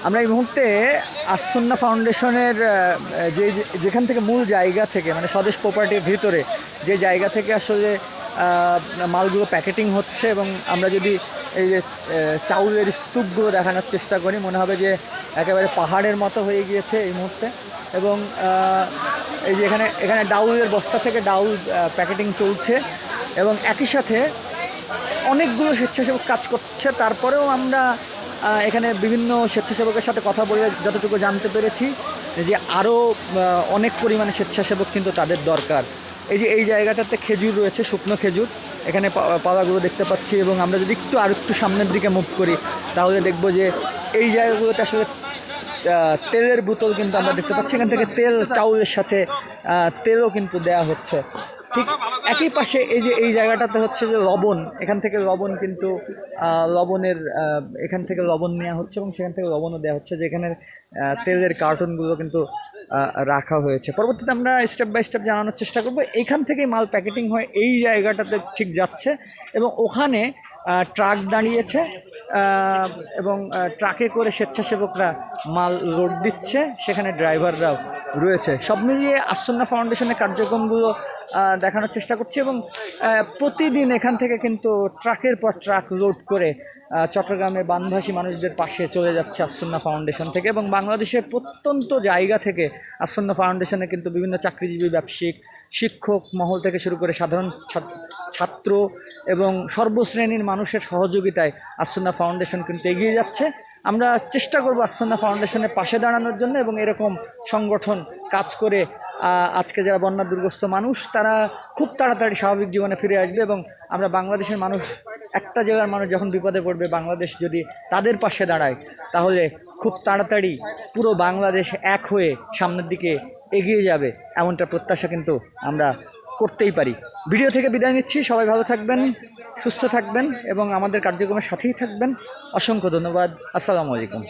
আমরা এই মুহূর্তে আসন্না ফাউন্ডেশনের যেখান থেকে মূল জায়গা থেকে মানে স্বদেশ প্রপার্টির ভিতরে যে জায়গা থেকে আসলে মালগুলো প্যাকেটিং হচ্ছে, এবং আমরা যদি এই যে চাউলের স্তূপগুলো দেখানোর চেষ্টা করি, মনে হবে যে একেবারে পাহাড়ের মতো হয়ে গিয়েছে এই মুহূর্তে। এবং এই যে এখানে ডাউলের বস্তা থেকে ডাউল প্যাকেটিং চলছে, এবং একই সাথে অনেকগুলো স্বেচ্ছাসেবক কাজ করছে। তারপরেও আমরা এখানে বিভিন্ন স্বেচ্ছাসেবকের সাথে কথা বলে যতটুকু জানতে পেরেছি যে আরও অনেক পরিমাণে স্বেচ্ছাসেবক কিন্তু তাদের দরকার। এই যে এই জায়গাটাতে খেজুর রয়েছে, শুকনো খেজুর এখানে পাওয়াগুলো দেখতে পাচ্ছি, এবং আমরা যদি একটু সামনের দিকে মুভ করি তাহলে দেখব যে এই জায়গাগুলোতে আসলে তেলের বোতল কিন্তু আমরা দেখতে পাচ্ছি। এখান থেকে তেল চাউলের সাথে তেলও কিন্তু দেয়া হচ্ছে। ঠিক একই পাশে এই জায়গাটাতে হচ্ছে যে লবণ, এখান থেকে লবণ কিন্তু এখান থেকে লবণ নেওয়া হচ্ছে এবং সেখান থেকে লবণও দেওয়া হচ্ছে, যেখানে তেলের কার্টুনগুলো কিন্তু রাখা হয়েছে। পরবর্তীতে আমরা স্টেপ বাই স্টেপ জানানোর চেষ্টা করব। এইখান থেকেই মাল প্যাকেটিং হয়ে এই জায়গাটাতে ঠিক যাচ্ছে, এবং ওখানে ট্রাক দাঁড়িয়েছে এবং ট্রাকে করে স্বেচ্ছাসেবকরা মাল লোড দিচ্ছে, সেখানে ড্রাইভাররাও রয়েছে। সব মিলিয়ে আসন্না ফাউন্ডেশনের কার্যক্রমগুলো দেখানোর চেষ্টা করছি, এবং প্রতিদিন এখান থেকে কিন্তু ট্রাকের পর ট্রাক লোড করে চট্টগ্রামে বানভাসী মানুষদের পাশে চলে যাচ্ছে আসন্না ফাউন্ডেশন থেকে। এবং বাংলাদেশের প্রত্যন্ত জায়গা থেকে আসন্না ফাউন্ডেশনে কিন্তু বিভিন্ন চাকরিজীবী, ব্যবসায়িক, শিক্ষক মহল থেকে শুরু করে সাধারণ ছাত্র এবং সর্বশ্রেণীর মানুষের সহযোগিতায় আসন্না ফাউন্ডেশন কিন্তু এগিয়ে যাচ্ছে। আমরা চেষ্টা করব আসন্না ফাউন্ডেশনের পাশে দাঁড়ানোর জন্য, এবং এরকম সংগঠন কাজ করে আজকে যারা বন্যা দুর্গস্ত মানুষ তারা খুব তাড়াতাড়ি স্বাভাবিক জীবনে ফিরে আসবে। এবং আমরা বাংলাদেশের মানুষ, একটা জায়গার মানুষ যখন বিপদে পড়বে, বাংলাদেশ যদি তাদের পাশে দাঁড়ায় তাহলে খুব তাড়াতাড়ি পুরো বাংলাদেশ এক হয়ে সামনের দিকে এগিয়ে যাবে, এমনটা প্রত্যাশা কিন্তু আমরা করতেই পারি। ভিডিও থেকে বিদায় নিচ্ছি। সবাই ভালো থাকবেন, সুস্থ থাকবেন এবং আমাদের কার্যক্রমের সাথেই থাকবেন। অসংখ্য ধন্যবাদ। আসসালামু আলাইকুম।